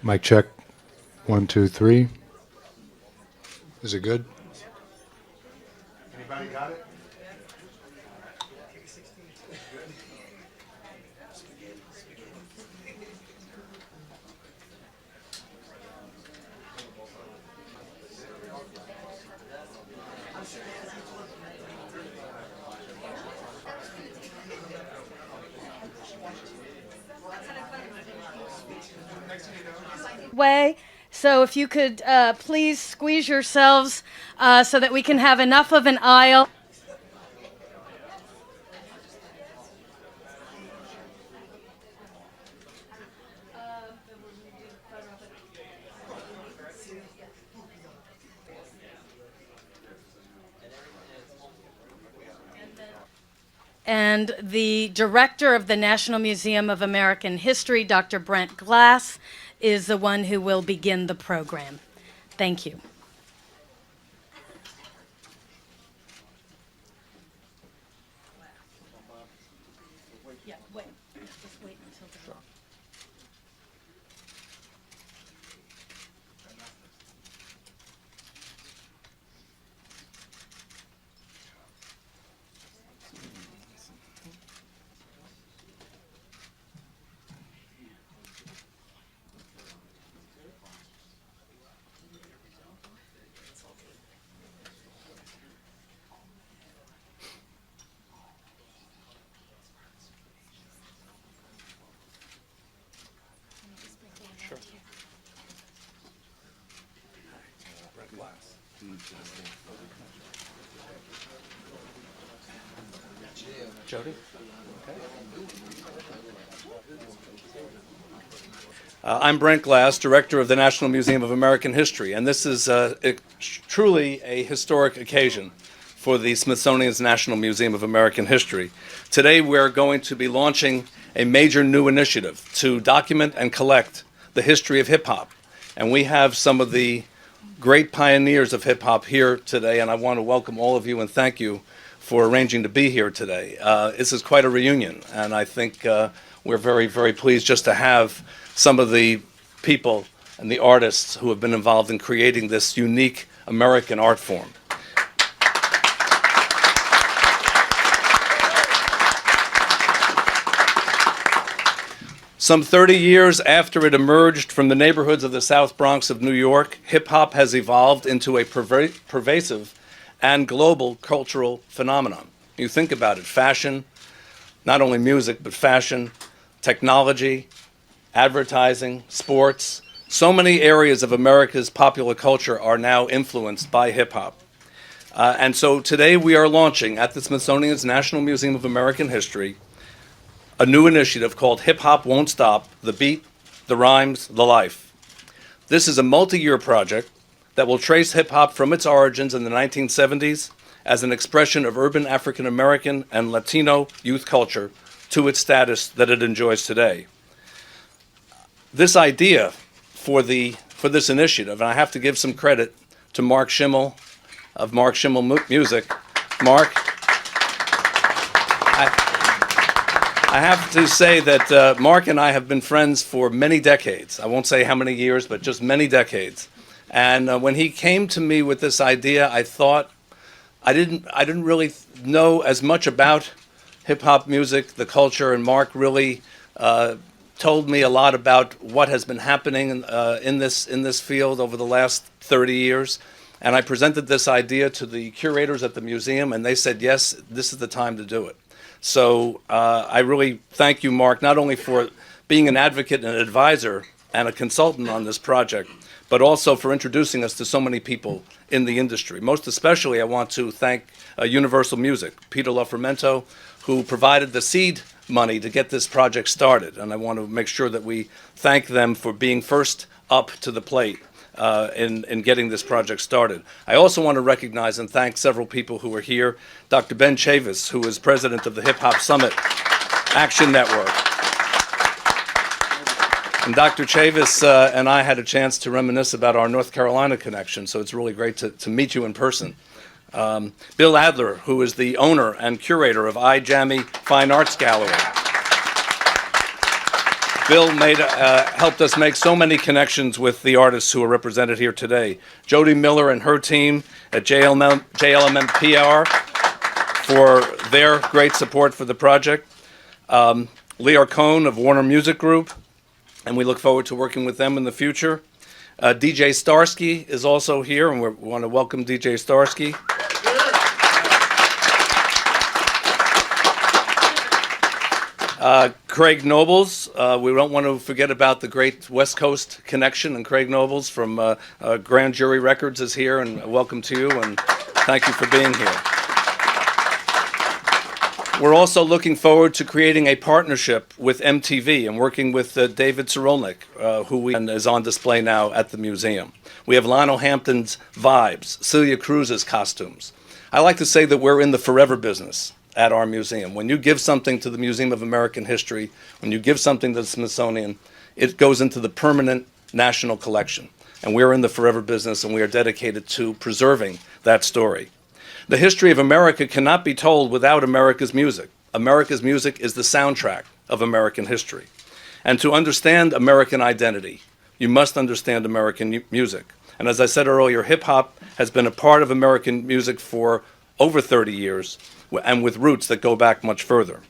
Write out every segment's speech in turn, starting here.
Mic check. 1, 2, 3. Is it good? Anybody got it? Way. So if you could please squeeze yourselves so that we can have enough of an aisle. And the director of the National Museum of American History, Dr. Brent Glass, is the one who will begin the program. Thank you. Yeah, wait. Just wait until the... Jody? I'm Brent Glass, Director of the National Museum of American History, and this is truly a historic occasion for the Smithsonian's National Museum of American History. Today we're going to be launching a major new initiative to document and collect the history of hip-hop, and we have some of the great pioneers of hip-hop here today, and I want to welcome all of you and thank you for arranging to be here today. This is quite a reunion, and I think we're very, very pleased just to have some of the people and the artists who have been involved in creating this unique American art form. Some 30 years after it emerged from the neighborhoods of the South Bronx of New York, hip-hop has evolved into a pervasive and global cultural phenomenon. You think about it, fashion, not only music, but fashion, technology, advertising, sports. So many areas of America's popular culture are now influenced by hip-hop. And so today we are launching at the Smithsonian's National Museum of American History a new initiative called Hip Hop Won't Stop, The Beat, The Rhymes, The Life. This is a multi-year project that will trace hip-hop from its origins in the 1970s as an expression of urban African American and Latino youth culture to its status that it enjoys today. This idea for this initiative, and I have to give some credit to Mark Schimmel of Mark Schimmel Music. Mark, I have to say that Mark and I have been friends for many decades. I won't say how many years, but just many decades. And when he came to me with this idea, I thought I didn't really know as much about hip hop music, the culture, and Mark really told me a lot about what has been happening in this field over the last 30 years. And I presented this idea to the curators at the museum, and they said, yes, this is the time to do it. So I really thank you, Mark, not only for being an advocate and an advisor and a consultant on this project, but also for introducing us to so many people in the industry. Most especially, I want to thank Universal Music, Peter LaFermento, who provided the seed money to get this project started. And I want to make sure that we thank them for being first up to the plate in getting this project started. I also want to recognize and thank several people who are here. Dr. Ben Chavis, who is president of the Hip Hop Summit Action Network. And Dr. Chavis and I had a chance to reminisce about our North Carolina connection, so it's really great to meet you in person. Bill Adler, who is the owner and curator of iJammy Fine Arts Gallery. Bill helped us make so many connections with the artists who are represented here today. Jody Miller and her team at JLMM PR for their great support for the project. Lear Cohn of Warner Music Group, and we look forward to working with them in the future. DJ Starsky is also here, and we want to welcome DJ Starsky. Craig Nobles, we don't want to forget about the great West Coast connection, and Craig Nobles from Grand Jury Records is here, and welcome to you, and thank you for being here. We're also looking forward to creating a partnership with MTV and working with David Cerolnik, who is on display now at the museum. We have Lionel Hampton's vibes, Celia Cruz's costumes. I like to say that we're in the forever business at our museum. When you give something to the Museum of American History, when you give something to the Smithsonian, it goes into the permanent national collection. And we're in the forever business, and we are dedicated to preserving that story. The history of America cannot be told without America's music. America's music is the soundtrack of American history. And to understand American identity, you must understand American music. And as I said earlier, hip-hop has been a part of American music for over 30 years, and with roots that go back much further.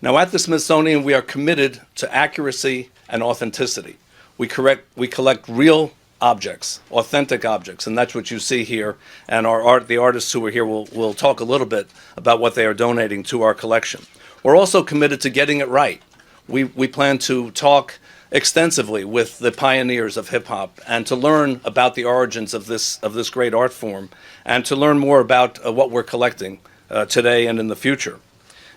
Now, at the Smithsonian, we are committed to accuracy and authenticity. We collect real objects, authentic objects, and that's what you see here. And the artists who are here will talk a little bit about what they are donating to our collection. We're also committed to getting it right. We plan to talk extensively with the pioneers of hip-hop and to learn about the origins of this great art form and to learn more about what we're collecting today and in the future.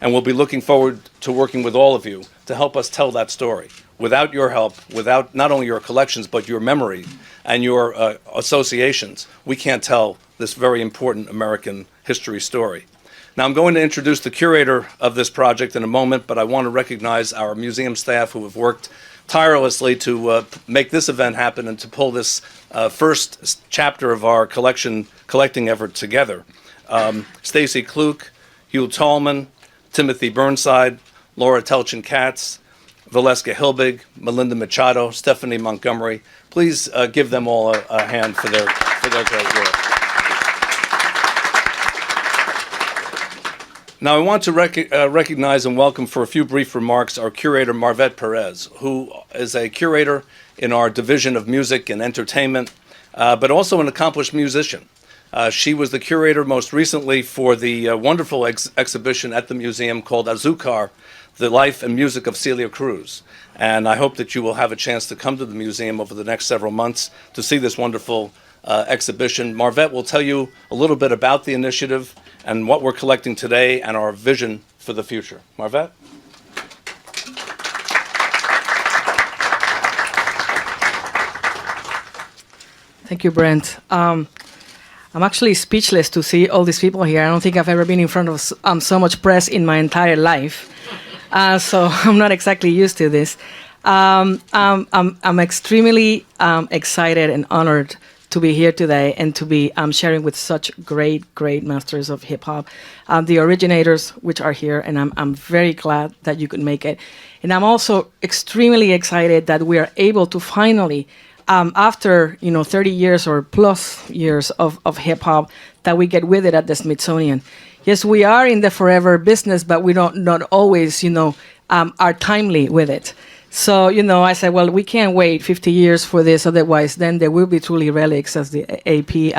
And we'll be looking forward to working with all of you to help us tell that story. Without your help, without not only your collections, but your memory and your associations, we can't tell this very important American history story. Now, I'm going to introduce the curator of this project in a moment, but I want to recognize our museum staff who have worked tirelessly to make this event happen and to pull this first chapter of our collecting effort together. Stacy Kluk, Hugh Tallman, Timothy Burnside, Laura Telchin-Katz, Valeska Hilbig, Melinda Machado, Stephanie Montgomery. Please give them all a hand for their great work. Now, I want to recognize and welcome for a few brief remarks our curator, Marvette Perez, who is a curator in our Division of Music and Entertainment, but also an accomplished musician. She was the curator most recently for the wonderful exhibition at the museum called Azucar, The Life and Music of Celia Cruz. And I hope that you will have a chance to come to the museum over the next several months to see this wonderful exhibition. Marvette will tell you a little bit about the initiative and what we're collecting today and our vision for the future. Marvette? Thank you, Brent. I'm actually speechless to see all these people here. I don't think I've ever been in front of so much press in my entire life. So I'm not exactly used to this. I'm extremely excited and honored to be here today and to be sharing with such great masters of hip hop, the originators which are here, and I'm very glad that you could make it. And I'm also extremely excited that we are able to finally, after 30 years or plus years of hip hop, that we get with it at the Smithsonian. Yes, we are in the forever business, but we not always are timely with it. So, I said, well, we can't wait 50 years for this, otherwise then there will be truly relics, as the AP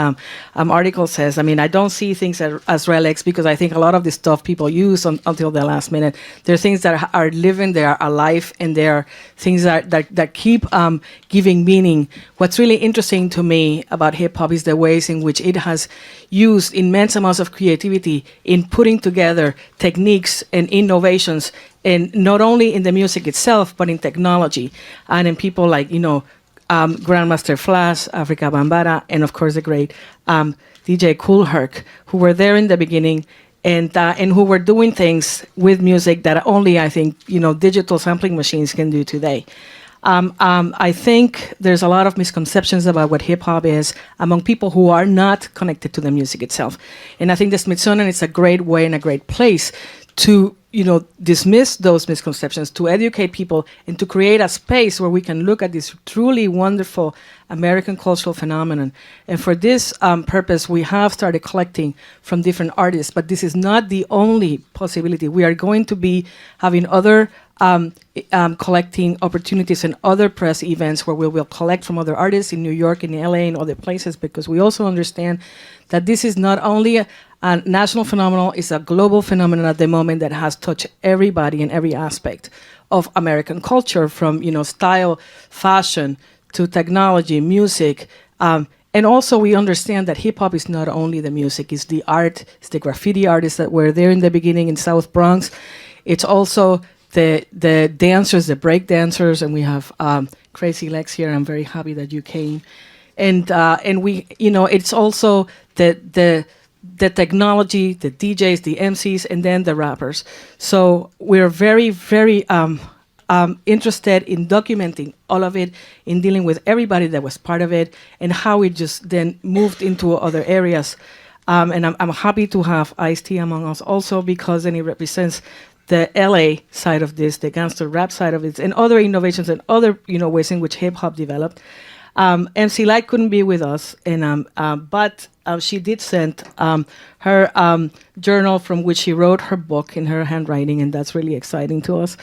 article says. I mean, I don't see things as relics because I think a lot of the stuff people use until the last minute, they're things that are living, they are alive, and they are things that keep giving meaning. What's really interesting to me about hip-hop is the ways in which it has used immense amounts of creativity in putting together techniques and innovations, and not only in the music itself, but in technology, and in people like, Grandmaster Flash, Afrika Bambaataa, and of course the great DJ Kool Herc, who were there in the beginning, and who were doing things with music that only, I think, digital sampling machines can do today. I think there's a lot of misconceptions about what hip-hop is among people who are not connected to the music itself. And I think the Smithsonian is a great way and a great place to dismiss those misconceptions, to educate people, and to create a space where we can look at this truly wonderful American cultural phenomenon. And for this purpose, we have started collecting from different artists, but this is not the only possibility. We are going to be having other collecting opportunities and other press events where we will collect from other artists in New York, in LA, and other places, because we also understand that this is not only a national phenomenon, it's a global phenomenon at the moment that has touched everybody in every aspect of American culture, from style, fashion, to technology, music. And also we understand that hip hop is not only the music, it's the art, it's the graffiti artists that were there in the beginning in South Bronx. It's also the dancers, the break dancers, and we have Crazy Legs here. I'm very happy that you came. And we, it's also the technology, the DJs, the MCs, and then the rappers. So we're very, very interested in documenting all of it, in dealing with everybody that was part of it, and how it just then moved into other areas. And I'm happy to have Ice-T among us also, because then it represents the LA side of this, the gangster rap side of it, and other innovations and other ways in which hip hop developed. MC Light couldn't be with us, and but she did send her journal from which she wrote her book in her handwriting, and that's really exciting to us.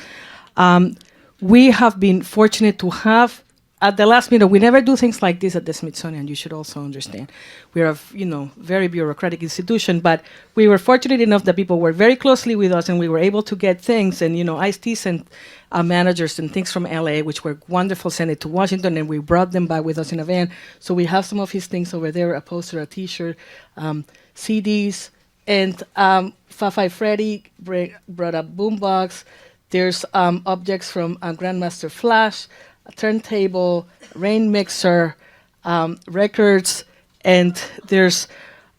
We have been fortunate to have, at the last minute, we never do things like this at the Smithsonian, you should also understand. We are a very bureaucratic institution, but we were fortunate enough that people were very closely with us, and we were able to get things, and Ice-T sent managers and things from LA, which were wonderful, sent it to Washington, and we brought them back with us in a van. So we have some of his things over there, a poster, a t-shirt, CDs, and Fab Five Freddy brought a boombox. There's objects from Grandmaster Flash, a turntable, rain mixer, records, and there's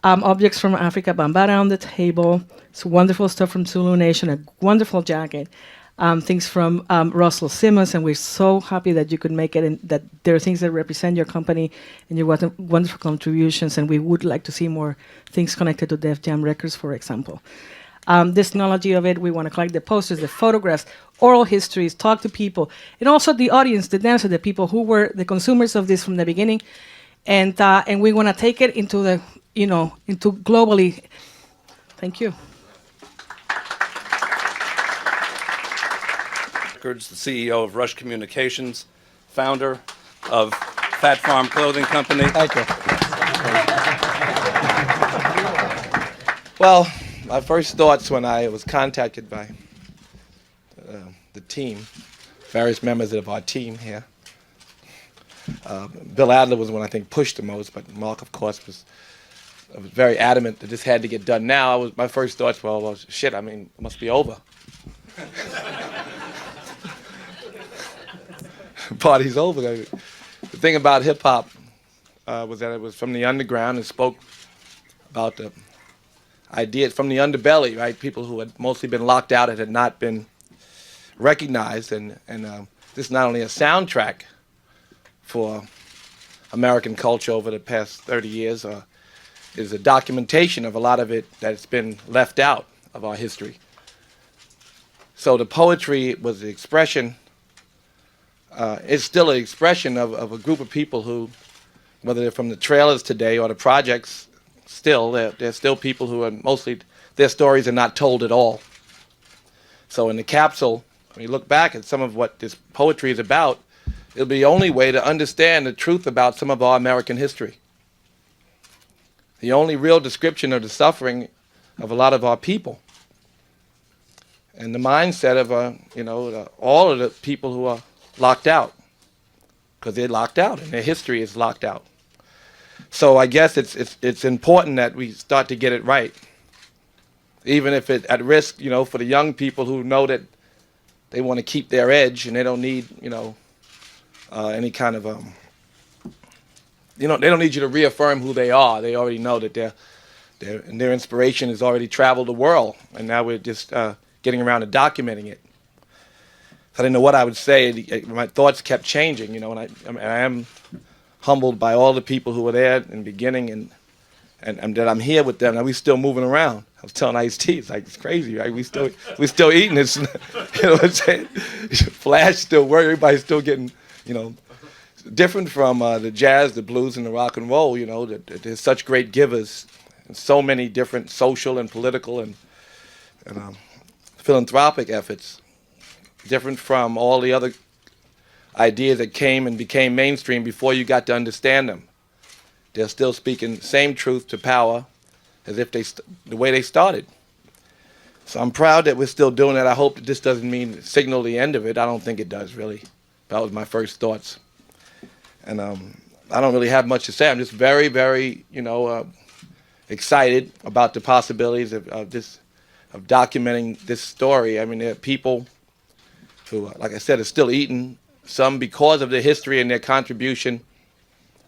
objects from Afrika, Bambaataa on the table. It's wonderful stuff from Zulu Nation, a wonderful jacket. Things from Russell Simmons, and we're so happy that you could make it, and that there are things that represent your company and your wonderful contributions, and we would like to see more things connected to Def Jam Records, for example. This technology of it, we want to collect the posters, the photographs, oral histories, talk to people, and also the audience, the dancers, the people who were the consumers of this from the beginning, and we want to take it into the, into globally. Thank you. Records, the CEO of Rush Communications, founder of Fat Farm Clothing Company. Thank you. Well, my first thoughts when I was contacted by the team, various members of our team here. Bill Adler was the one I think pushed the most, but Mark, of course, was very adamant that this had to get done now. My first thoughts were, well, shit, it must be over. Party's over. The thing about hip hop was that it was from the underground and spoke about the ideas from the underbelly, right? People who had mostly been locked out and had not been recognized, and this is not only a soundtrack for American culture over the past 30 years, is a documentation of a lot of it that's been left out of our history. So the poetry was the expression. It's still an expression of a group of people who, whether they're from the trailers today or the projects, still, they're still people who are mostly, their stories are not told at all. So in the capsule, when you look back at some of what this poetry is about, it'll be the only way to understand the truth about some of our American history. The only real description of the suffering of a lot of our people. And the mindset of, all of the people who are locked out, because they're locked out and their history is locked out. So I guess it's important that we start to get it right, even if it's at risk, for the young people who know that they want to keep their edge and they don't need, any kind of, they don't need you to reaffirm who they are. They already know that their inspiration has already traveled the world, and now we're just getting around to documenting it. I didn't know what I would say. My thoughts kept changing, and I am humbled by all the people who were there in the beginning, and and that I'm here with them, and we still moving around. I was telling Ice-T, it's like, it's crazy, right? We still eating this, you know what I'm saying? Flash still working, everybody's still getting, you know, different from the jazz, the blues, and the rock and roll, you know, that there's such great givers, and so many different social and political and philanthropic efforts, different from all the other ideas that came and became mainstream before you got to understand them. They're still speaking same truth to power as if the way they started. So I'm proud that we're still doing it. I hope that this doesn't mean signal the end of it. I don't think it does, really. That was my first thoughts. And I don't really have much to say. I'm just very, very, you know, excited about the possibilities of documenting this story. I mean, there are people who, like I said, are still eating, some because of their history and their contribution,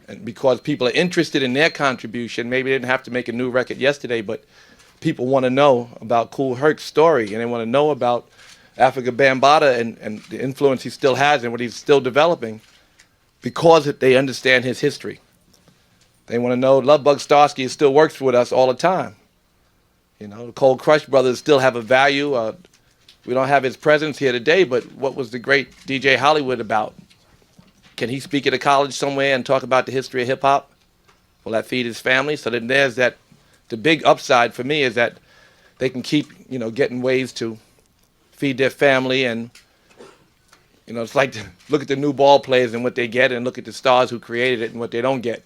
and because people are interested in their contribution. Maybe they didn't have to make a new record yesterday, but people want to know about Kool Herc's story, and they want to know about Afrika Bambaataa and the influence he still has and what he's still developing because they understand his history. They want to know Lovebug Starsky still works with us all the time. You know, the Cold Crush brothers still have a value. We don't have his presence here today, but what was the great DJ Hollywood about? Can he speak at a college somewhere and talk about the history of hip-hop? Will that feed his family? So then there's that. The big upside for me is that they can keep, you know, getting ways to feed their family. And, you know, it's like to look at the new ball players and what they get, and look at the stars who created it and what they don't get.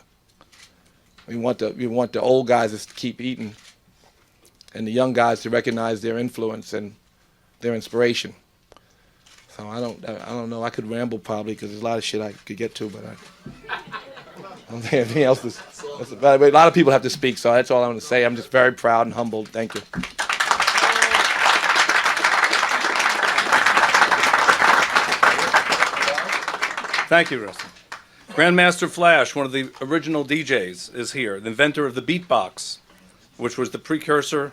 We want the old guys to keep eating, and the young guys to recognize their influence and their inspiration. So I don't know. I could ramble probably because there's a lot of shit I could get to, but I don't think anything else is. But a lot of people have to speak, so that's all I want to say. I'm just very proud and humbled. Thank you. Thank you, Russell. Grandmaster Flash, one of the original DJs, is here, the inventor of the beatbox, which was the precursor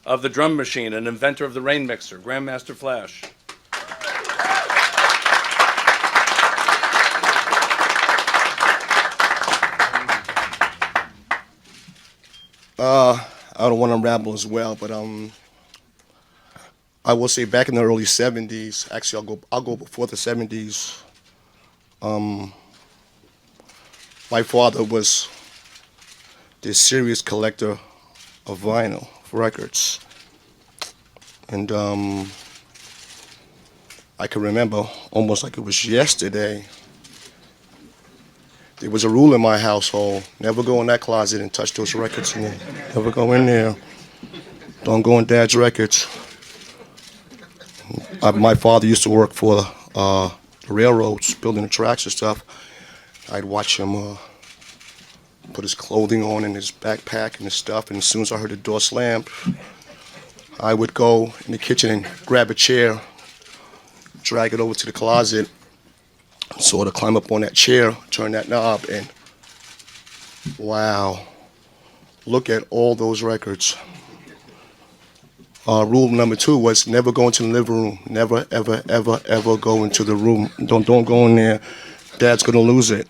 of the drum machine, an inventor of the rain mixer. Grandmaster Flash. I don't want to ramble as well, but I will say back in the early '70s. Actually, I'll go before the '70s. My father was this serious collector of vinyl records, and I can remember almost like it was yesterday. There was a rule in my household: never go in that closet and touch those records. Never go in there. Don't go in Dad's records. My father used to work for the railroads, building the tracks and stuff. I'd watch him put his clothing on and his backpack and his stuff, and as soon as I heard the door slam, I would go in the kitchen and grab a chair, drag it over to the closet, sort of climb up on that chair, turn that knob, and wow, look at all those records. Rule number 2 was never go into the living room. Never, ever, ever, ever go into the room. Don't go in there. Dad's gonna lose it.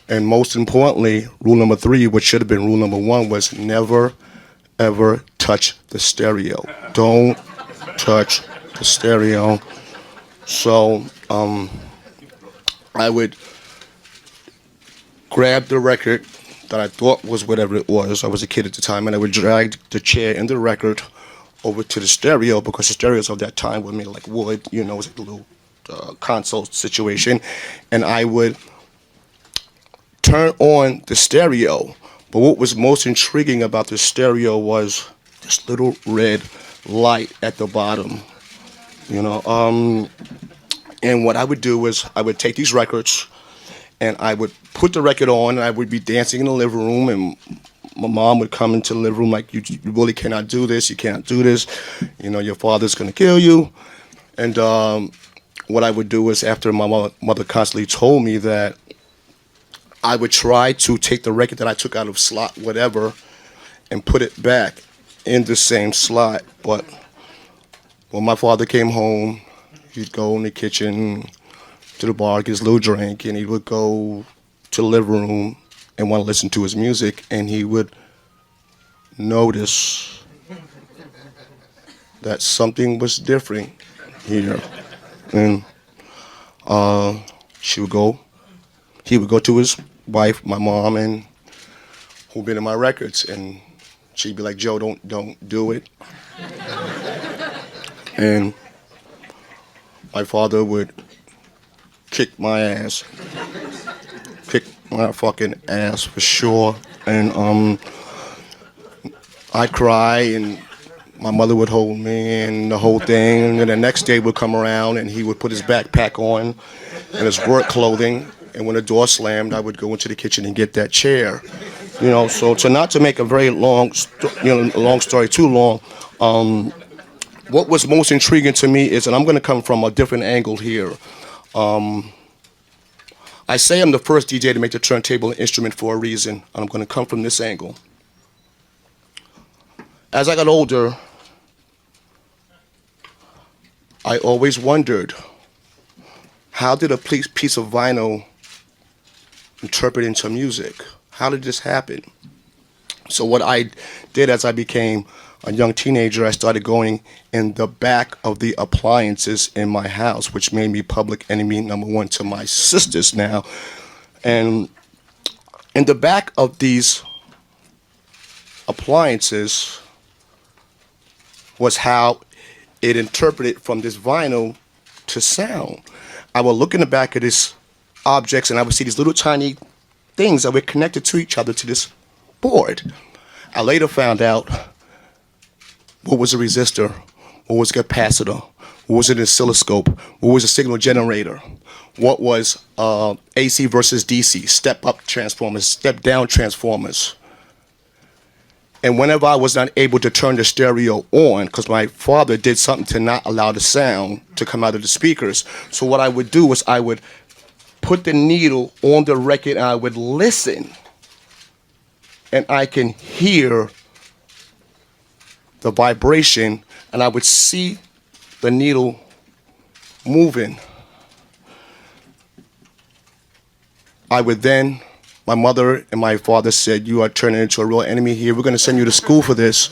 And most importantly, rule number 3, which should have been rule number 1, was never, ever touch the stereo. Don't touch the stereo. So I would grab the record that I thought was whatever it was. I was a kid at the time, and I would drag the chair and the record over to the stereo, because the stereos of that time were made like wood, you know, it was like a little console situation, and I would turn on the stereo. But what was most intriguing about the stereo was this little red light at the bottom, you know. And what I would do was I would take these records and I would put the record on, and I would be dancing in the living room, and my mom would come into the living room like, you really cannot do this, you can't do this, you know, your father's gonna kill you. And what I would do is, after my mother constantly told me that, I would try to take the record that I took out of slot whatever and put it back in the same slot. But when my father came home, he'd go in the kitchen to the bar, get his little drink, and he would go to the living room and want to listen to his music, and he would notice that something was different here. And he would go to his wife, my mom, and who'd been in my records, and she'd be like, Joe, don't do it. And my father would kick my ass. Kick my fucking ass for sure. And I'd cry, and my mother would hold me and the whole thing. And then the next day would come around, and he would put his backpack on and his work clothing. And when the door slammed, I would go into the kitchen and get that chair. You know, so not to make a very long, long story too long, what was most intriguing to me is, and I'm going to come from a different angle here. I say I'm the first DJ to make the turntable an instrument for a reason, and I'm going to come from this angle. As I got older, I always wondered, how did a piece of vinyl interpret into music? How did this happen? So what I did as I became a young teenager, I started going in the back of the appliances in my house, which made me public enemy number one to my sisters now. And in the back of these appliances was how it interpreted from this vinyl to sound. I would look in the back of these objects, and I would see these little tiny things that were connected to each other to this board. I later found out what was a resistor, what was a capacitor, what was an oscilloscope, what was a signal generator, what was AC versus DC, step-up transformers, step-down transformers. And whenever I was not able to turn the stereo on, because my father did something to not allow the sound to come out of the speakers, so what I would do was I would put the needle on the record and I would listen, and I can hear the vibration, and I would see the needle moving. I would then, my mother and my father said, you are turning into a real enemy here. We're going to send you to school for this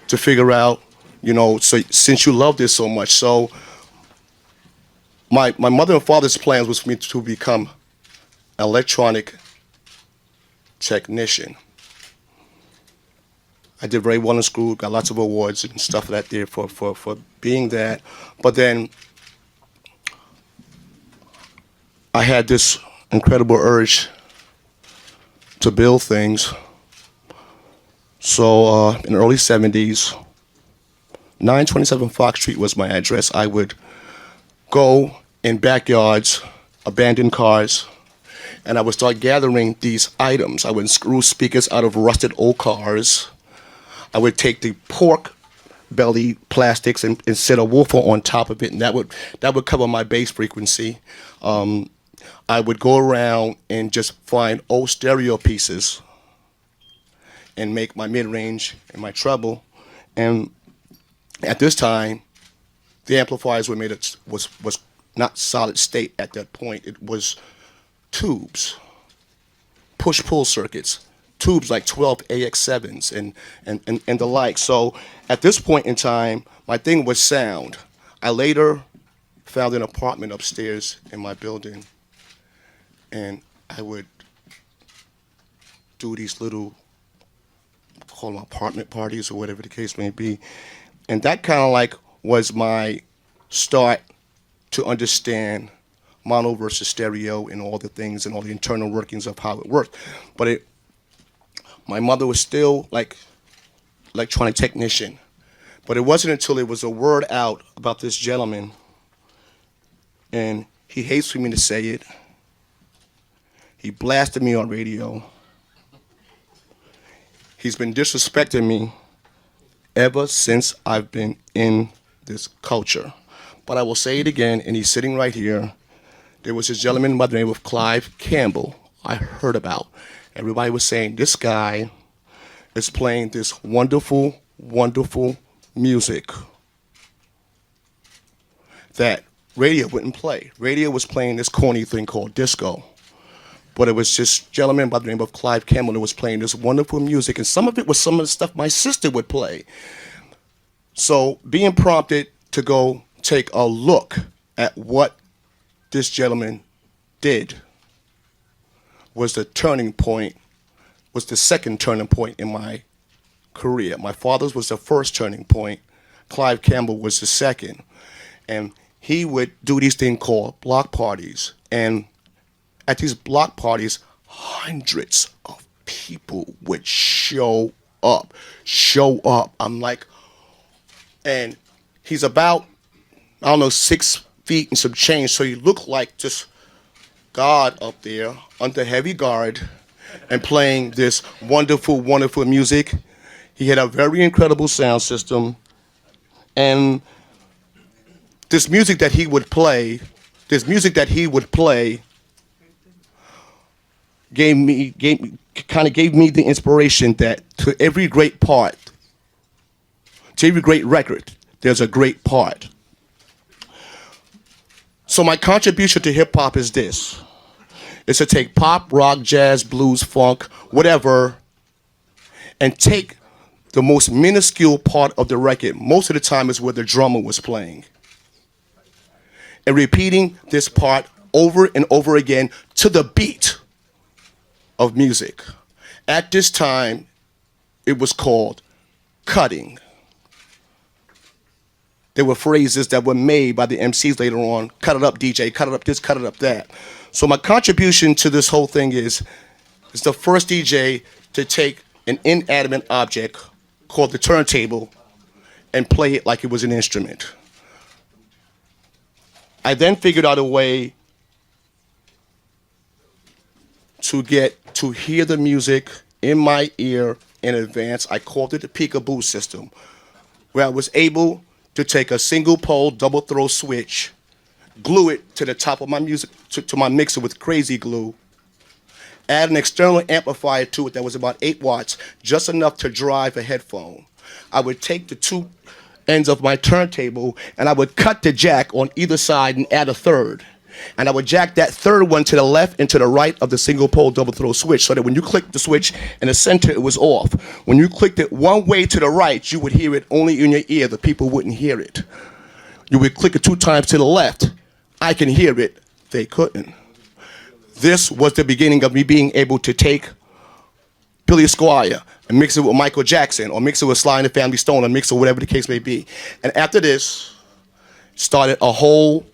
to figure out, so since you love this so much. So my mother and father's plans was for me to become an electronic technician. I did very well in school, got lots of awards and stuff like that there for being that. But then I had this incredible urge to build things. So in the early 70s, 927 Fox Street was my address. I would go in backyards, abandoned cars, and I would start gathering these items. I would screw speakers out of rusted old cars. I would take the pork belly plastics and set a woofer on top of it, and that would cover my bass frequency. I would go around and just find old stereo pieces and make my mid-range and my treble. And at this time, the amplifiers were made was not solid state at that point. It was tubes, push-pull circuits. Tubes like 12 AX7s and the like. So at this point in time, my thing was sound. I later found an apartment upstairs in my building, and I would do these little, call them apartment parties or whatever the case may be. And that kind of like was my start to understand mono versus stereo and all the things and all the internal workings of how it worked. But my mother was still like electronic technician, but it wasn't until there was a word out about this gentleman, and he hates for me to say it. He blasted me on radio. He's been disrespecting me ever since I've been in this culture. But I will say it again, and he's sitting right here. There was this gentleman by the name of Clive Campbell I heard about. Everybody was saying, this guy is playing this wonderful, wonderful music that radio wouldn't play. Radio was playing this corny thing called disco. but it was this gentleman by the name of Clive Campbell who was playing this wonderful music, and some of it was some of the stuff my sister would play. So being prompted to go take a look at what this gentleman did was the turning point, was the second turning point in my career. My father's was the first turning point. Clive Campbell was the second. And he would do these things called block parties. And at these block parties, hundreds of people would show up. I'm like, and he's about, I don't know, 6 feet and some change. So he looked like just God up there under heavy guard and playing this wonderful, wonderful music. He had a very incredible sound system. And this music that he would play gave me the inspiration that to every great part, to every great record, there's a great part. So my contribution to hip hop is this. It's to take pop, rock, jazz, blues, funk, whatever, and take the most minuscule part of the record. Most of the time is where the drummer was playing. And repeating this part over and over again to the beat of music. At this time, it was called cutting. There were phrases that were made by the MCs later on. Cut it up, DJ, cut it up this, cut it up that. So my contribution to this whole thing is the first DJ to take an inanimate object called the turntable and play it like it was an instrument. I then figured out a way to get to hear the music in my ear in advance. I called it the peekaboo system, where I was able to take a single pole double throw switch, glue it to the top of my music, to my mixer with crazy glue, add an external amplifier to it that was about 8 watts, just enough to drive a headphone. I would take the two ends of my turntable and I would cut the jack on either side and add a third. And I would jack that third one to the left and to the right of the single pole double throw switch, so that when you clicked the switch in the center, it was off. When you clicked it one way to the right, you would hear it only in your ear. The people wouldn't hear it. You would click it 2 times to the left. I can hear it. They couldn't. This was the beginning of me being able to take Billy Squire and mix it with Michael Jackson, or mix it with Sly and the Family Stone, or mix it whatever the case may be. And after this, started a whole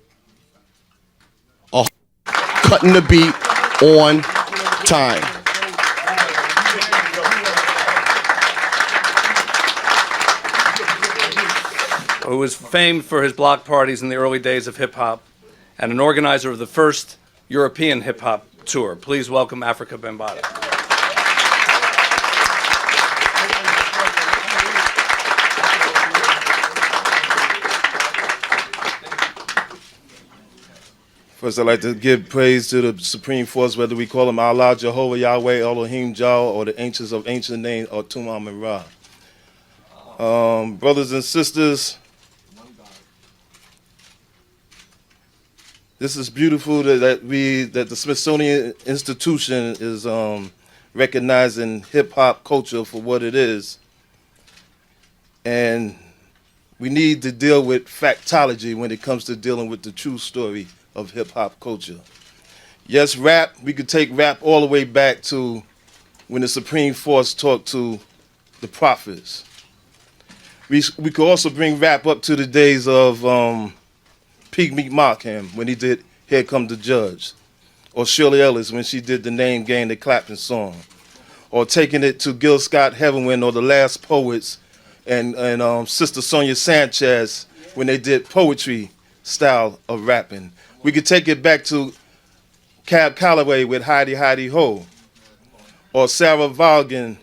cutting the beat on time. Who was famed for his block parties in the early days of hip-hop and an organizer of the first European hip-hop tour. Please welcome Afrika Bambaataa. First, I'd like to give praise to the Supreme Force, whether we call him Allah, Jehovah, Yahweh, Elohim, Jah, or the ancients of ancient names, or Tumam and Ra. Brothers and sisters, this is beautiful that the Smithsonian Institution is recognizing hip-hop culture for what it is. And we need to deal with factology when it comes to dealing with the true story of hip-hop culture. Yes, rap, we could take rap all the way back to when the Supreme Force talked to the prophets. We could also bring rap up to the days of Pygmy Markham when he did Here Come the Judge, or Shirley Ellis when she did the Name Game, the Clapton song, or taking it to Gil Scott-Heron or the Last Poets and Sister Sonia Sanchez when they did poetry style of rapping. We could take it back to Cab Calloway with Heidi Heidi Ho, or Sarah Vaughan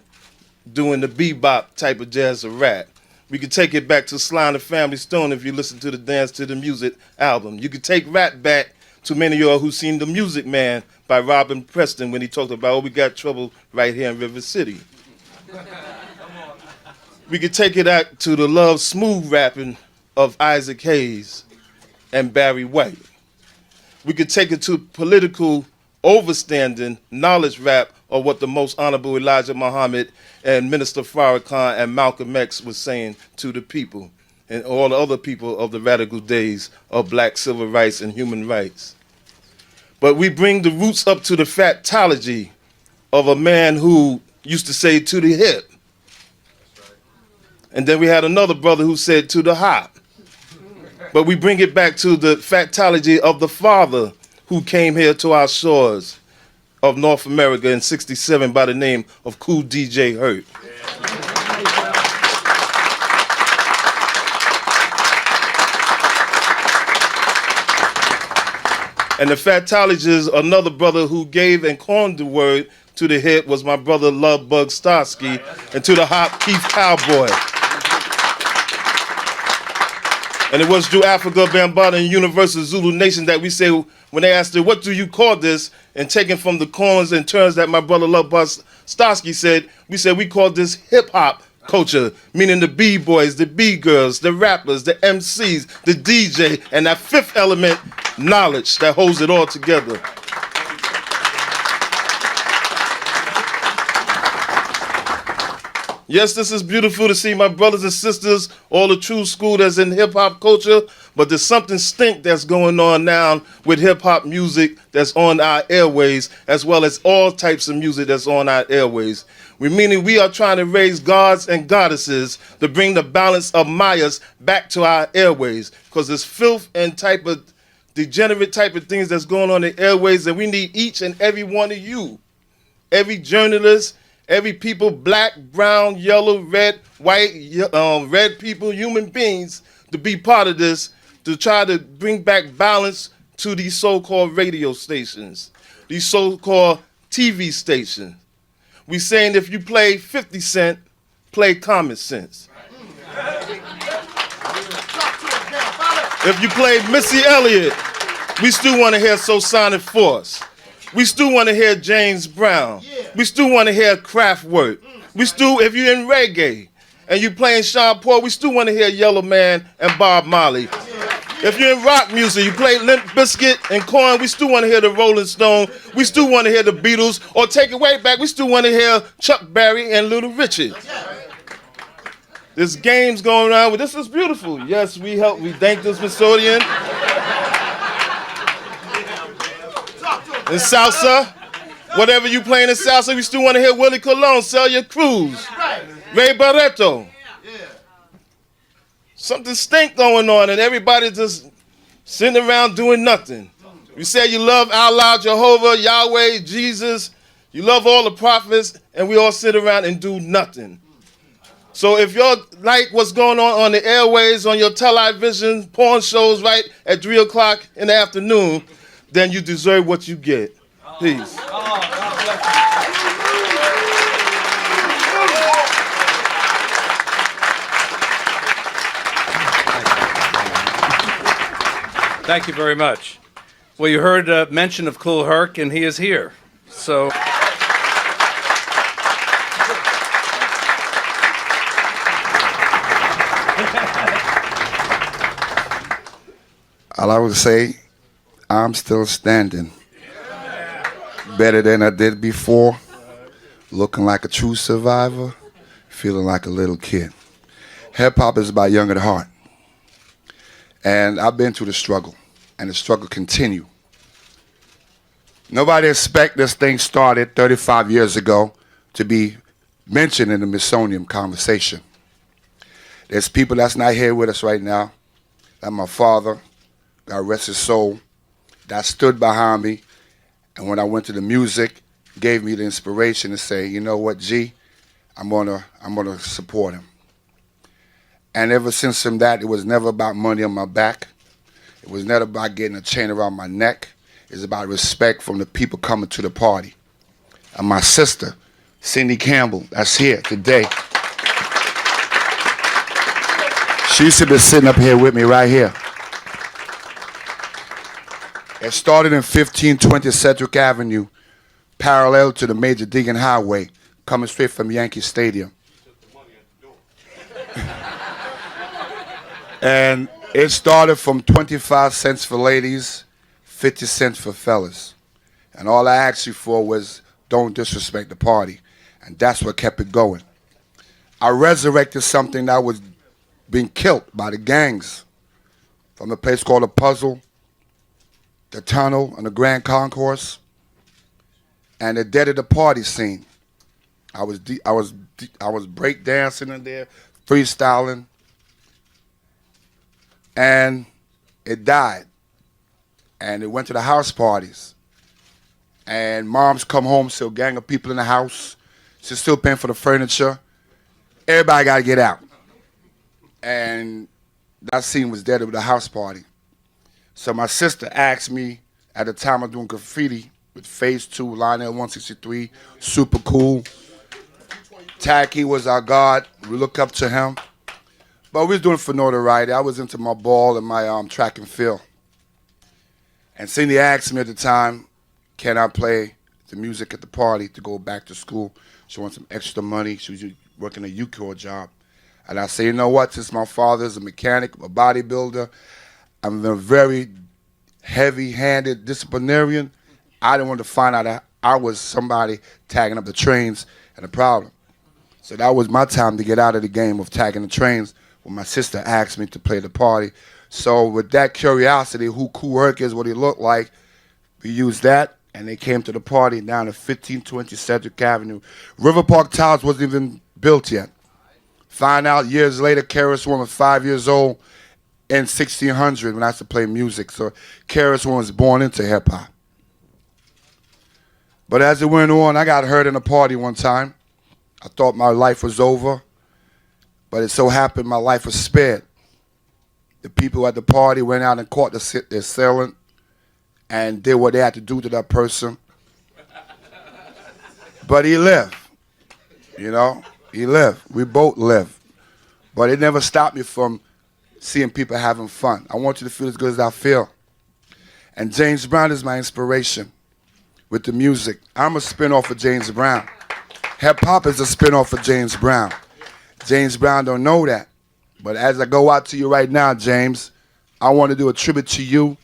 doing the bebop type of jazz or rap. We could take it back to Sly and the Family Stone if you listen to the Dance to the Music album. You could take rap back to many of y'all who seen The Music Man by Robin Preston when he talked about, oh, we got trouble right here in River City. We could take it out to the Love Smooth rapping of Isaac Hayes and Barry White. We could take it to political overstanding knowledge rap of what the most honorable Elijah Muhammad and Minister Farrakhan and Malcolm X was saying to the people and all the other people of the radical days of black civil rights and human rights. But we bring the roots up to the factology of a man who used to say to the hip. And then we had another brother who said to the hop. But we bring it back to the factology of the father who came here to our shores of North America in '67 by the name of Kool DJ Herc. And the factologist, another brother who gave and coined the word to the hip was my brother Love Bug Starsky, and to the hop, Keith Cowboy. And it was through Afrika, Bambaataa, and Universal Zulu Nation that we say, when they asked her, what do you call this? And taken from the corners and terms that my brother Love Bug Starsky said, we call this hip-hop culture, meaning the B-boys, the B-girls, the rappers, the MCs, the DJ, and that fifth element, knowledge, that holds it all together. Yes, this is beautiful to see my brothers and sisters, all the true school that's in hip-hop culture, but there's something stink that's going on now with hip-hop music that's on our airways, as well as all types of music that's on our airways. Meaning we are trying to raise gods and goddesses to bring the balance of Mayas back to our airways, because there's filth and type of degenerate type of things that's going on in the airways, and we need each and every one of you, every journalist, every people, black, brown, yellow, red, white, red people, human beings, to be part of this, to try to bring back balance to these so-called radio stations, these so-called TV stations. We saying if you play 50 Cent, play Common Sense. If you play Missy Elliott, we still want to hear Sonic Force. We still want to hear James Brown. We still want to hear Kraftwerk. We still, if you're in reggae and you're playing Sean Paul, we still want to hear Yellow Man and Bob Marley. If you're in rock music, you play Limp Bizkit and Korn, we still want to hear the Rolling Stone. We still want to hear the Beatles. Or take it way back, we still want to hear Chuck Berry and Little Richard. There's games going around. Well, this is beautiful. Yes, we thank the Smithsonian. In salsa, whatever you playing in salsa, we still want to hear Willie Colon, Celia Cruz, Ray Barretto. Something stink going on, and everybody just sitting around doing nothing. You say you love Allah, Jehovah, Yahweh, Jesus, you love all the prophets, and we all sit around and do nothing. So if you're like what's going on the airways, on your television, porn shows right at 3 o'clock in the afternoon, then you deserve what you get. Peace. Thank you very much. Well, you heard mention of Kool Herc, and he is here. So. All I would say, I'm still standing. Better than I did before. Looking like a true survivor. Feeling like a little kid. Hip hop is about young at heart. And I've been through the struggle. And the struggle continue. Nobody expect this thing started 35 years ago to be mentioned in the Smithsonian conversation. There's people that's not here with us right now. Like my father, God rest his soul, that stood behind me, and when I went to the music, gave me the inspiration to say, you know what, G, I'm gonna support him. And ever since from that, it was never about money on my back. It was never about getting a chain around my neck. It's about respect from the people coming to the party. And my sister, Cindy Campbell, that's here today. She used to be sitting up here with me right here. It started in 1520 Sedgwick Avenue, parallel to the major digging highway, coming straight from Yankee Stadium. And it started from 25 cents for ladies, 50 cents for fellas. And all I asked you for was don't disrespect the party. And that's what kept it going. I resurrected something that was being killed by the gangs from a place called The Puzzle, The Tunnel, and the Grand Concourse, and the dead of the party scene. I was break dancing in there, freestyling, and it died. And it went to the house parties. And moms come home, still gang of people in the house. She's still paying for the furniture. Everybody got to get out. And that scene was dead with the house party. So my sister asked me, at the time of doing graffiti with Phase 2, Lionel 163, super cool. Tacky was our god. We look up to him. But we was doing it for notoriety. I was into my ball and my track and field. And Cindy asked me at the time, can I play the music at the party to go back to school? She wanted some extra money. She was working a UCOR job. And I said, you know what, since my father's a mechanic, a bodybuilder, I'm a very heavy-handed disciplinarian, I didn't want to find out that I was somebody tagging up the trains and a problem. So that was my time to get out of the game of tagging the trains when my sister asked me to play the party. So with that curiosity, who Kool Herc is, what he looked like, we used that, and they came to the party down at 1520 Cedric Avenue. River Park Towers wasn't even built yet. Find out years later, Karis One was 5 years old in 1600 when I used to play music. So Karis One was born into hip hop. But as it went on, I got hurt in a party one time. I thought my life was over, but it so happened my life was spared. The people at the party went out and caught the assailant and did what they had to do to that person. But he lived, you know. He lived. We both lived. But it never stopped me from seeing people having fun. I want you to feel as good as I feel. And James Brown is my inspiration with the music. I'm a spin-off of James Brown. Hip-hop is a spin-off of James Brown. James Brown don't know that. But as I go out to you right now, James, I want to do a tribute to you,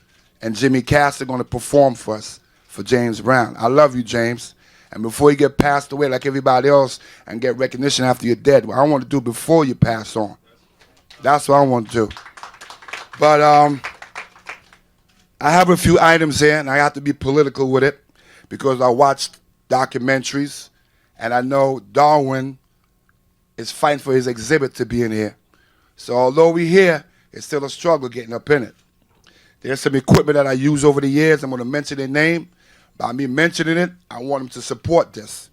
and Jimmy Cass are going to perform for us, for James Brown. I love you, James. And before you get passed away like everybody else and get recognition after you're dead, what I want to do before you pass on. That's what I want to do. But I have a few items here, and I have to be political with it because I watched documentaries, and I know Darwin is fighting for his exhibit to be in here. So although we're here, it's still a struggle getting up in it. There's some equipment that I use over the years. I'm going to mention their name. By me mentioning it, I want them to support this.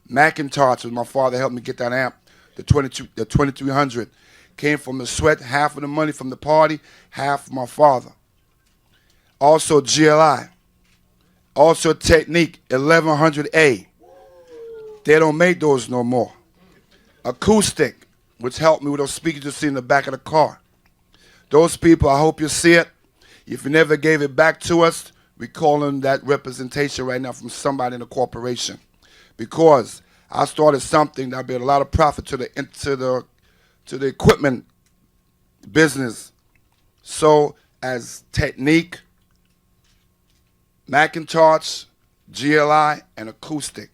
Macintosh, my father helped me get that amp, the 2300. Came from the sweat, half of the money from the party, half from my father. Also GLI. Also Technique 1100A. They don't make those no more. Acoustic, which helped me with those speakers you see in the back of the car. Those people, I hope you see it. If you never gave it back to us, we call them that representation right now from somebody in the corporation. Because I started something that brought a lot of profit to the equipment business. So as Technique, Macintosh, GLI, and Acoustic,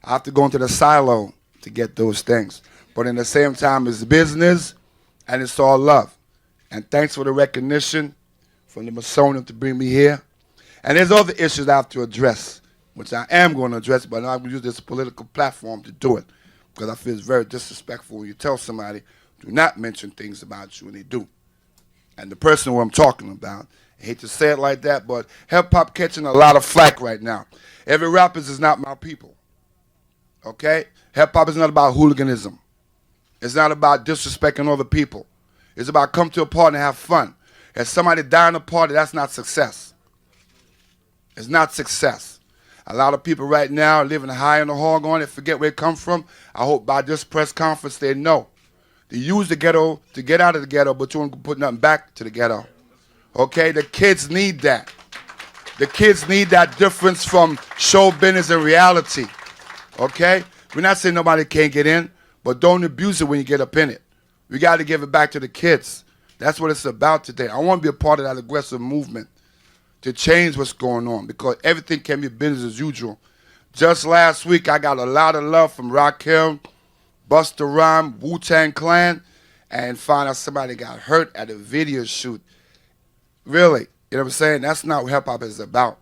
I have to go into the silo to get those things. But in the same time, it's business and it's all love. And thanks for the recognition from the Smithsonian to bring me here. And there's other issues I have to address, which I am going to address, but I'm going to use this political platform to do it. Because I feel it's very disrespectful when you tell somebody, do not mention things about you, and they do. And the person who I'm talking about, I hate to say it like that, but hip-hop catching a lot of flack right now. Every rapper is not my people. Okay? Hip-hop is not about hooliganism. It's not about disrespecting other people. It's about come to a party and have fun. If somebody die in a party, that's not success. It's not success. A lot of people right now are living high on the hog on it, forget where it come from. I hope by this press conference they know. They use the ghetto to get out of the ghetto, but you don't put nothing back to the ghetto. Okay? The kids need that. The kids need that difference from show business and reality. Okay? We're not saying nobody can't get in, but don't abuse it when you get up in it. We got to give it back to the kids. That's what it's about today. I want to be a part of that aggressive movement to change what's going on because everything can be business as usual. Just last week, I got a lot of love from Rakim, Busta Rhymes, Wu-Tang Clan, and found out somebody got hurt at a video shoot. Really, you know what I'm saying? That's not what hip-hop is about.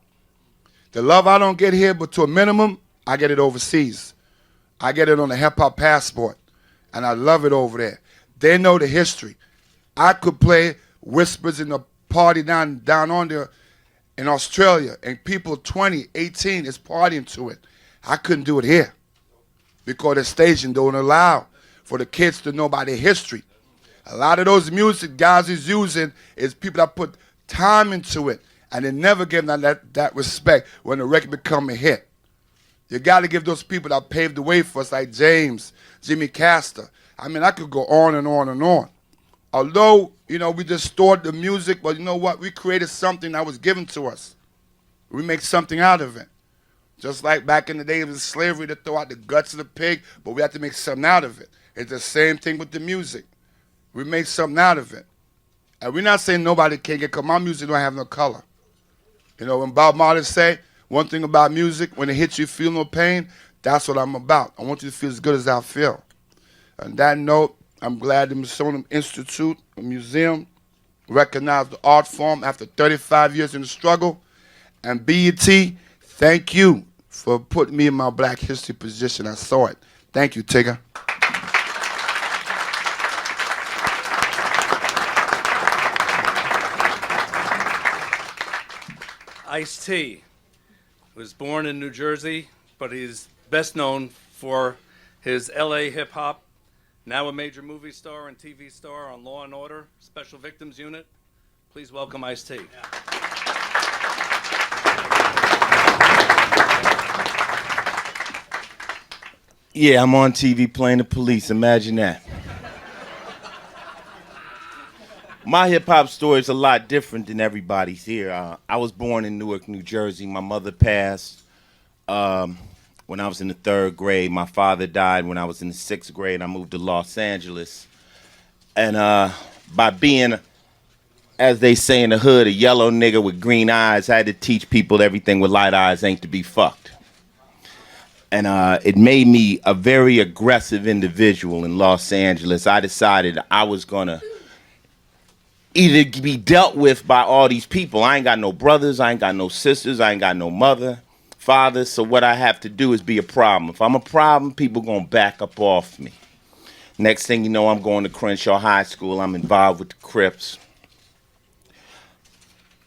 The love I don't get here, but to a minimum, I get it overseas. I get it on a hip-hop passport, and I love it over there. They know the history. I could play Whispers in a party down on there in Australia, and people 20, 18 is partying to it. I couldn't do it here because the station don't allow for the kids to know about their history. A lot of those music guys is using is people that put time into it, and they never give them that respect when the record become a hit. You got to give those people that paved the way for us, like James, Jimmy Castor. I mean, I could go on and on and on. Although, you know, we just stored the music, but you know what? We created something that was given to us. We make something out of it. Just like back in the days of slavery, to throw out the guts of the pig, but we have to make something out of it. It's the same thing with the music. We make something out of it. And we're not saying nobody can't get, because my music don't have no color. You know, when Bob Marley say, one thing about music, when it hits you, feel no pain, that's what I'm about. I want you to feel as good as I feel. On that note, I'm glad the Smithsonian Institute, a museum, recognized the art form after 35 years in the struggle. And BET, thank you for putting me in my Black History position. I saw it. Thank you, Tigger. Ice-T was born in New Jersey, but he's best known for his LA hip-hop, now a major movie star and TV star on Law & Order, Special Victims Unit. Please welcome Ice-T. Yeah, I'm on TV playing the police. Imagine that. My hip-hop story is a lot different than everybody's here. I was born in Newark, New Jersey. My mother passed when I was in the 3rd grade. My father died when I was in the 6th grade. I moved to Los Angeles. And by being, as they say in the hood, a yellow nigga with green eyes, I had to teach people everything with light eyes ain't to be fucked. And it made me a very aggressive individual in Los Angeles. I decided I was going to either be dealt with by all these people. I ain't got no brothers, I ain't got no sisters, I ain't got no mother, father, so what I have to do is be a problem. If I'm a problem, people gonna back up off me. Next thing you know, I'm going to Crenshaw High School, I'm involved with the Crips.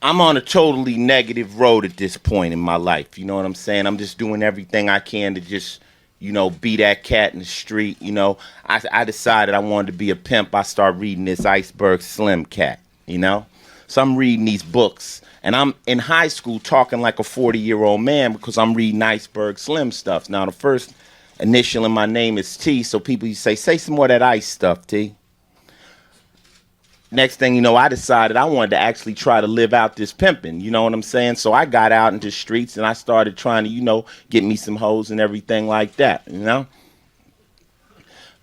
I'm on a totally negative road at this point in my life, you know what I'm saying? I'm just doing everything I can to just, you know, be that cat in the street, you know. I decided I wanted to be a pimp. I started reading this Iceberg Slim cat, you know. So I'm reading these books, and I'm in high school talking like a 40-year-old man because I'm reading Iceberg Slim stuff. Now, the first initial in my name is T, so people say some more of that ice stuff, T. Next thing you know, I decided I wanted to actually try to live out this pimping, you know what I'm saying? So I got out into the streets and I started trying to, you know, get me some hoes and everything like that, you know?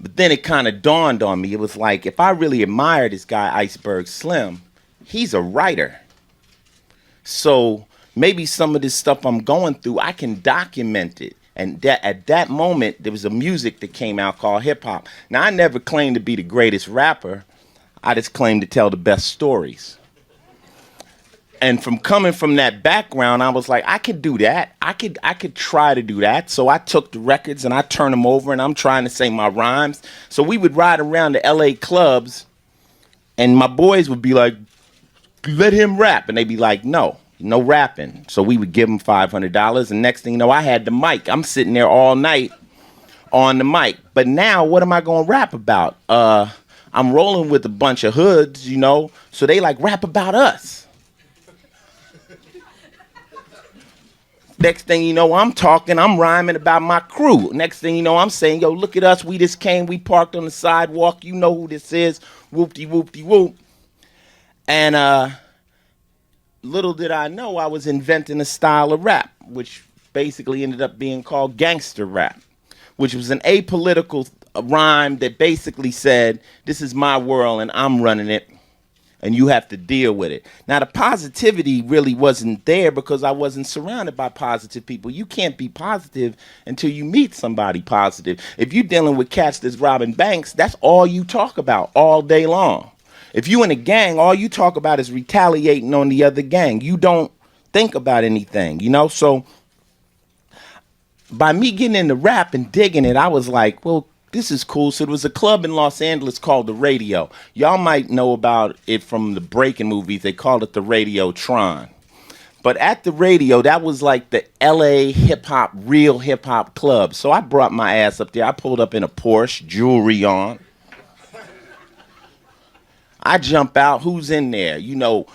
But then it kind of dawned on me. It was like, if I really admire this guy, Iceberg Slim, he's a writer. So maybe some of this stuff I'm going through, I can document it. And at that moment, there was a music that came out called hip hop. Now, I never claimed to be the greatest rapper. I just claim to tell the best stories. And from coming from that background, I was like, I could do that. I could try to do that. So I took the records and I turned them over and I'm trying to say my rhymes. So we would ride around the LA clubs and my boys would be like, let him rap. And they'd be like, no rapping. So we would give them $500. And next thing you know, I had the mic. I'm sitting there all night on the mic. But now what am I going to rap about? I'm rolling with a bunch of hoods, you know, so they like rap about us. Next thing you know, I'm talking, I'm rhyming about my crew. Next thing you know, I'm saying, yo, look at us, we just came, we parked on the sidewalk, you know who this is, whoop-de-whoop-de-whoop. And little did I know I was inventing a style of rap, which basically ended up being called gangster rap, which was an apolitical rhyme that basically said, this is my world and I'm running it. and you have to deal with it. Now, the positivity really wasn't there because I wasn't surrounded by positive people. You can't be positive until you meet somebody positive. If you're dealing with cats that's robbing banks, that's all you talk about all day long. If you in a gang, all you talk about is retaliating on the other gang. You don't think about anything, you know? So by me getting into rap and digging it, I was like, well, this is cool. So there was a club in Los Angeles called The Radio. Y'all might know about it from the Breaking movies. They called it the Radiotron. But at the Radio, that was like the LA hip-hop, real hip-hop club. So I brought my ass up there. I pulled up in a Porsche, jewelry on. I jump out. Who's in there? You know,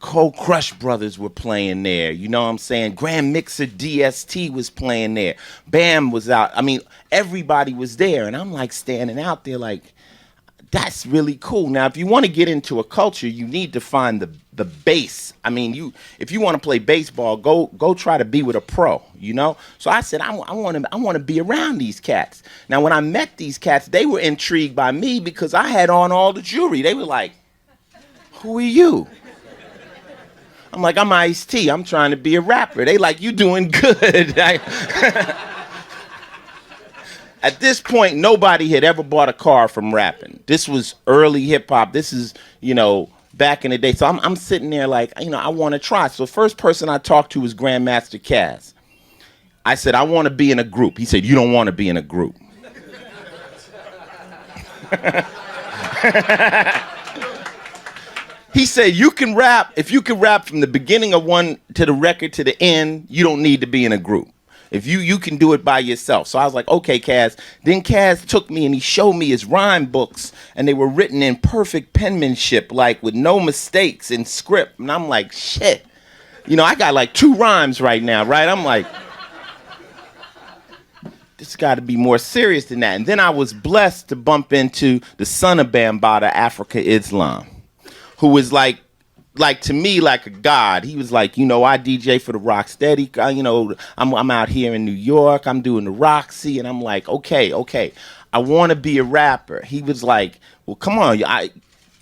Cold Crush Brothers were playing there. You know what I'm saying? Grand Mixer DST was playing there. Bam was out. I mean, everybody was there. And I'm like standing out there like, that's really cool. Now, if you want to get into a culture, you need to find the base. I mean, if you want to play baseball, go try to be with a pro, you know? So I said, I want to be around these cats. Now, when I met these cats, they were intrigued by me because I had on all the jewelry. They were like, who are you? I'm like, I'm Ice-T. I'm trying to be a rapper. They like, you doing good. At this point, nobody had ever bought a car from rapping. This was early hip hop. This is, you know, back in the day. So I'm sitting there like, you know, I want to try. So first person I talked to was Grandmaster Flash. I said, I want to be in a group. He said, you don't want to be in a group. He said, you can rap. If you can rap from the beginning of one to the record to the end, you don't need to be in a group. If you can do it by yourself. So I was like, okay, Kaz. Then Kaz took me and he showed me his rhyme books, and they were written in perfect penmanship, like with no mistakes in script. And I'm like, shit. You know, I got like 2 rhymes right now, right? I'm like, this got to be more serious than that. And then I was blessed to bump into the son of Bambaataa, Afrika Islam, who was like to me, like a god. He was like, you know, I DJ for the Rocksteady. You know, I'm out here in New York. I'm doing the Roxy. And I'm like, okay. I want to be a rapper. He was like, well, come on.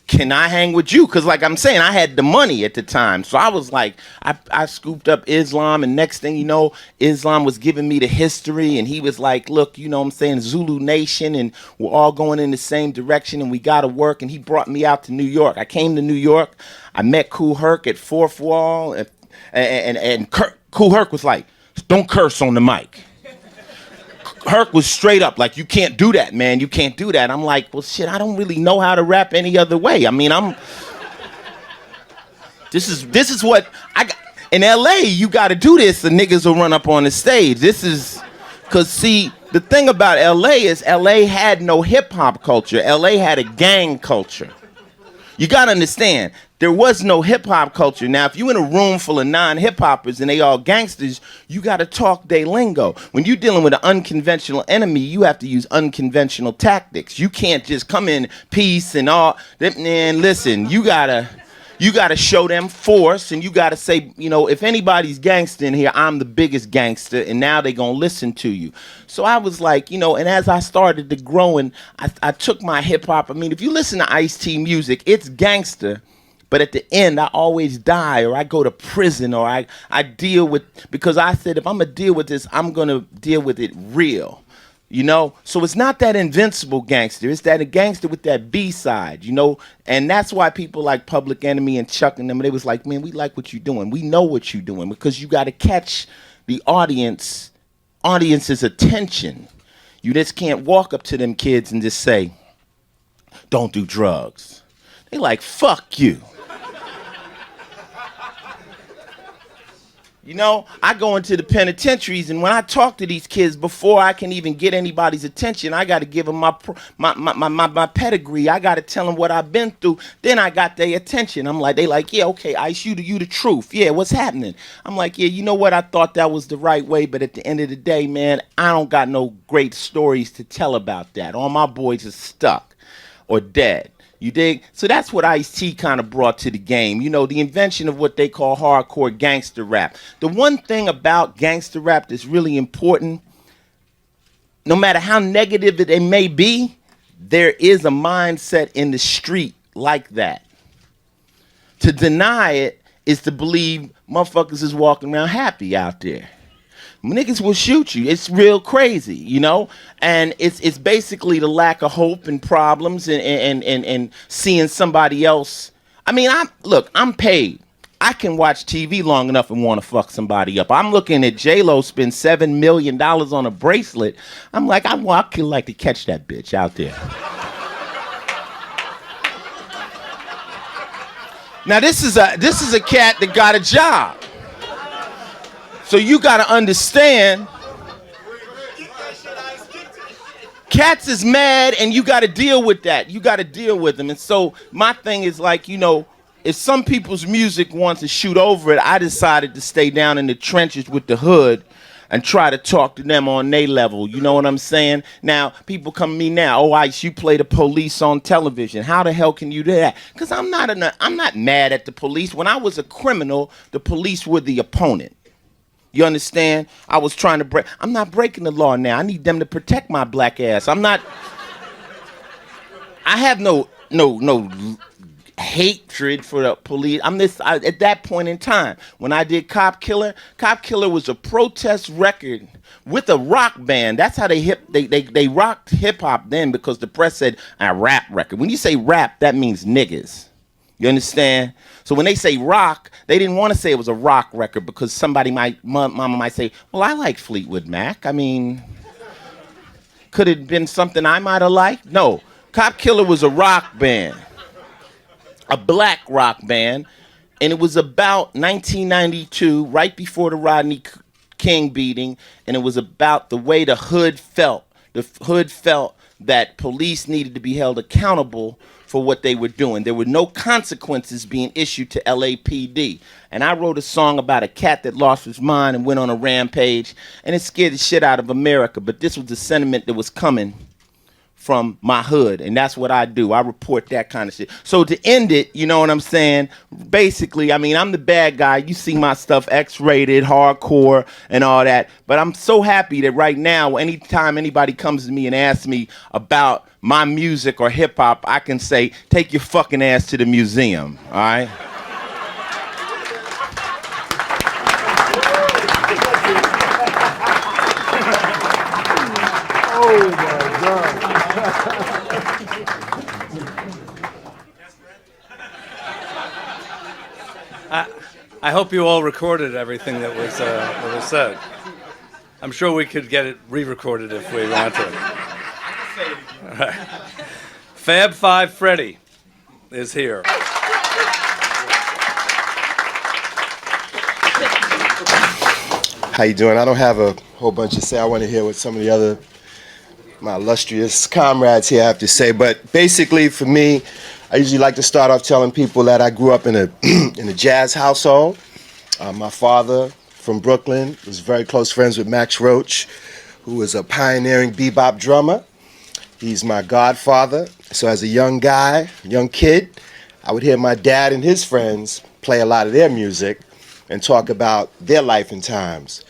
Can I hang with you? Because like I'm saying, I had the money at the time. So I was like, I scooped up Islam. And next thing you know, Islam was giving me the history. And he was like, look, you know what I'm saying, Zulu Nation. And we're all going in the same direction. And we got to work. And he brought me out to New York. I came to New York. I met Kool Herc at Fourth Wall. And Kool Herc was like, don't curse on the mic. Herc was straight up like, you can't do that, man. You can't do that. I'm like, well, shit, I don't really know how to rap any other way. I mean, this is what I got. In LA, you got to do this. The niggas will run up on the stage. This is, because see, the thing about LA is LA had no hip hop culture. LA had a gang culture. You got to understand, there was no hip-hop culture. Now, if you in a room full of non-hip-hoppers and they all gangsters, you got to talk their lingo. When you're dealing with an unconventional enemy, you have to use unconventional tactics. You can't just come in peace and all. Man, listen, you got to show them force, and you got to say, you know, if anybody's gangster in here, I'm the biggest gangster, and now they're going to listen to you. So I was like, you know, and as I started to grow, and I took my hip-hop. I mean, if you listen to Ice-T music, it's gangster. But at the end, I always die, or I go to prison, or I deal with, because I said, if I'm going to deal with this, I'm going to deal with it real, you know? So it's not that invincible gangster. It's that a gangster with that B-side, you know? And that's why people like Public Enemy and Chuck and them, they was like, man, we like what you're doing. We know what you're doing, because you got to catch the audience's attention. You just can't walk up to them kids and just say, don't do drugs. They like, fuck you. You know, I go into the penitentiaries, and when I talk to these kids, before I can even get anybody's attention, I got to give them my pedigree. I got to tell them what I've been through. Then I got their attention. I'm like, they like, yeah, okay, Ice, you the truth. Yeah, what's happening? I'm like, yeah, you know what? I thought that was the right way, but at the end of the day, man, I don't got no great stories to tell about that. All my boys are stuck or dead. You dig? So that's what Ice-T kind of brought to the game. You know, the invention of what they call hardcore gangster rap. The one thing about gangster rap that's really important, no matter how negative it may be, there is a mindset in the street like that. To deny it is to believe motherfuckers is walking around happy out there. Niggas will shoot you. It's real crazy, you know? And it's basically the lack of hope and problems and seeing somebody else. I mean, I'm paid. I can watch TV long enough and want to fuck somebody up. I'm looking at J-Lo spend $7 million on a bracelet. I'm like, I could like to catch that bitch out there. Now this is a cat that got a job. So you gotta understand, cats is mad and you gotta deal with that. You gotta deal with them. And so my thing is like, you know, if some people's music wants to shoot over it, I decided to stay down in the trenches with the hood and try to talk to them on their level. You know what I'm saying? Now, people come to me now, oh, Ice, you play the police on television. How the hell can you do that? Because I'm not mad at the police. When I was a criminal, the police were the opponent. You understand? I was trying to I'm not breaking the law now. I need them to protect my black ass. I have no hatred for the police. At that point in time, when I did Cop Killer was a protest record with a rock band. That's how they rocked hip hop then, because the press said a rap record. When you say rap, that means niggas. You understand? So when they say rock, they didn't want to say it was a rock record because mama might say, well, I like Fleetwood Mac. I mean, could it have been something I might have liked? No. Cop Killer was a rock band. A black rock band, and it was about 1992, right before the Rodney King beating, and it was about the way the hood felt. The hood felt that police needed to be held accountable for what they were doing. There were no consequences being issued to LAPD. And I wrote a song about a cat that lost his mind and went on a rampage, and it scared the shit out of America, but this was the sentiment that was coming from my hood, and that's what I do. I report that kind of shit. So to end it, you know what I'm saying? Basically, I mean, I'm the bad guy. You see my stuff, X-rated, hardcore, and all that. But I'm so happy that right now, anytime anybody comes to me and asks me about my music or hip-hop, I can say, take your fucking ass to the museum, all right? Oh, my God. I hope you all recorded everything that was said. I'm sure we could get it re-recorded if we wanted to. All right. Fab Five Freddy is here. How you doing? I don't have a whole bunch to say. I want to hear what some of the my illustrious comrades here have to say. But basically, for me, I usually like to start off telling people that I grew up in a in a jazz household. My father from Brooklyn was very close friends with Max Roach, who was a pioneering bebop drummer. He's my godfather. So as a young guy, young kid, I would hear my dad and his friends play a lot of their music and talk about their life and times.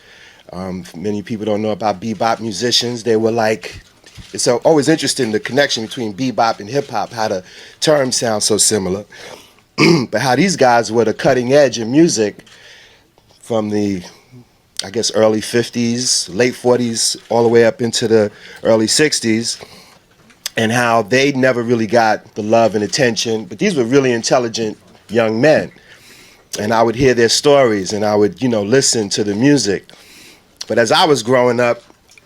Many people don't know about bebop musicians. They were like, it's always interesting, the connection between bebop and hip hop, how the terms sound so similar. But how these guys were the cutting edge in music from the, I guess, early 50s, late 40s, all the way up into the early 60s, and how they never really got the love and attention. But these were really intelligent young men. And I would hear their stories, and I would, listen to the music. But as I was growing up,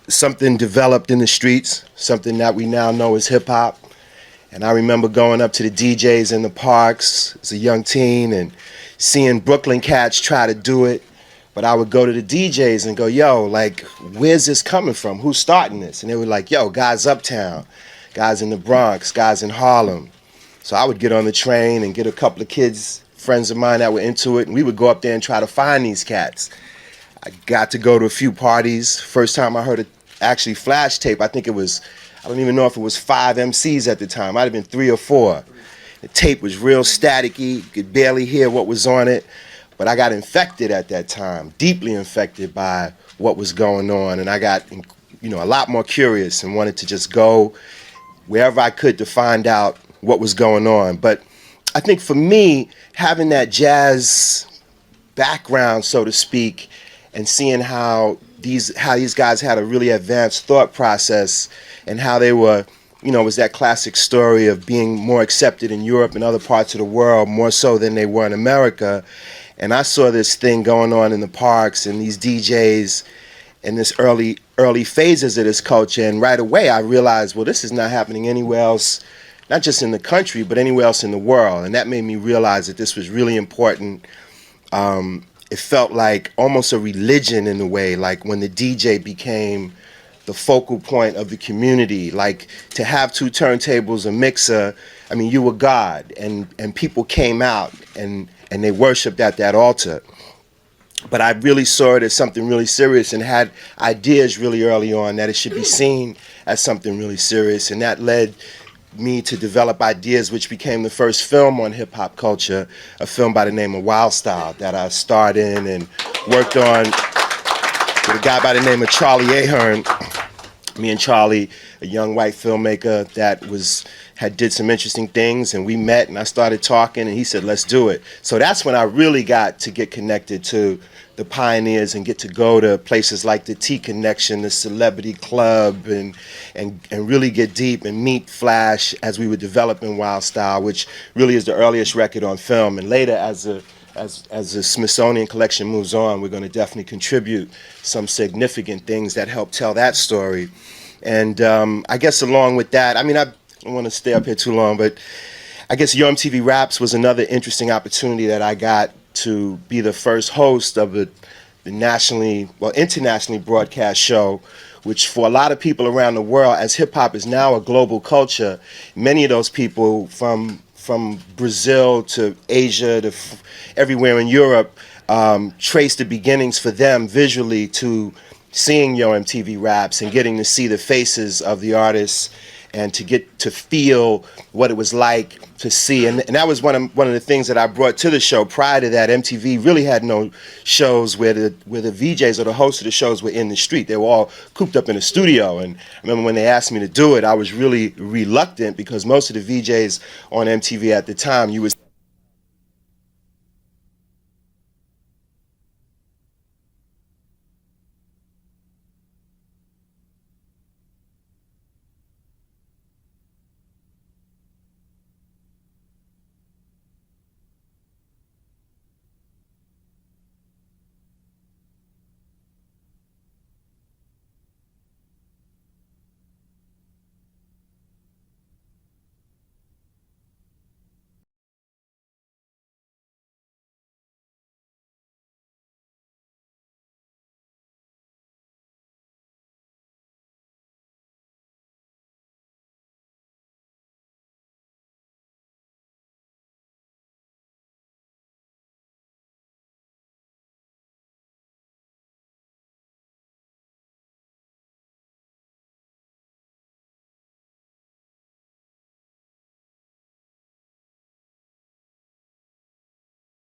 something developed in the streets, something that we now know as hip hop. And I remember going up to the DJs in the parks as a young teen and seeing Brooklyn cats try to do it. But I would go to the DJs and go, yo, like, where's this coming from? Who's starting this? And they were like, yo, guys uptown, guys in the Bronx, guys in Harlem. So I would get on the train and get a couple of kids, friends of mine that were into it, and we would go up there and try to find these cats. I got to go to a few parties. First time I heard actually Flash tape, I think it was, I don't even know if it was 5 MCs at the time. Might have been 3 or 4. The tape was real staticky. You could barely hear what was on it. But I got infected at that time, deeply infected by what was going on. And I got, a lot more curious and wanted to just go wherever I could to find out what was going on. But I think for me, having that jazz background, so to speak, and seeing how these guys had a really advanced thought process and how they were, you know, it was that classic story of being more accepted in Europe and other parts of the world, more so than they were in America. And I saw this thing going on in the parks and these DJs in this early phases of this culture. And right away I realized, well, this is not happening anywhere else, not just in the country, but anywhere else in the world. And that made me realize that this was really important. It felt like almost a religion in a way, like when the DJ became the focal point of the community, like to have two turntables, a mixer, I mean, you were God, and people came out and they worshiped at that altar. But I really saw it as something really serious and had ideas really early on that it should be seen as something really serious, and that led me to develop ideas which became the first film on hip-hop culture, a film by the name of Wild Style that I starred in and worked on with a guy by the name of Charlie Ahern. Me and Charlie, a young white filmmaker that did some interesting things, and we met and I started talking and he said, let's do it. So that's when I really got to get connected to the pioneers and get to go to places like the T Connection, the Celebrity Club, and really get deep and meet Flash as we were developing Wild Style, which really is the earliest record on film. And later, as the Smithsonian collection moves on, we're going to definitely contribute some significant things that help tell that story. And I guess along with that, I mean, I don't want to stay up here too long, but I guess Yo MTV Raps was another interesting opportunity that I got to be the first host of the internationally broadcast show, which for a lot of people around the world, as hip-hop is now a global culture, many of those people from Brazil to Asia to everywhere in Europe trace the beginnings for them visually to seeing Yo MTV Raps and getting to see the faces of the artists and to get to feel what it was like to see. And that was one of the things that I brought to the show. Prior to that, MTV really had no shows where the VJs or the hosts of the shows were in the street. They were all cooped up in a studio. And I remember when they asked me to do it, I was really reluctant because most of the VJs on MTV at the time, you would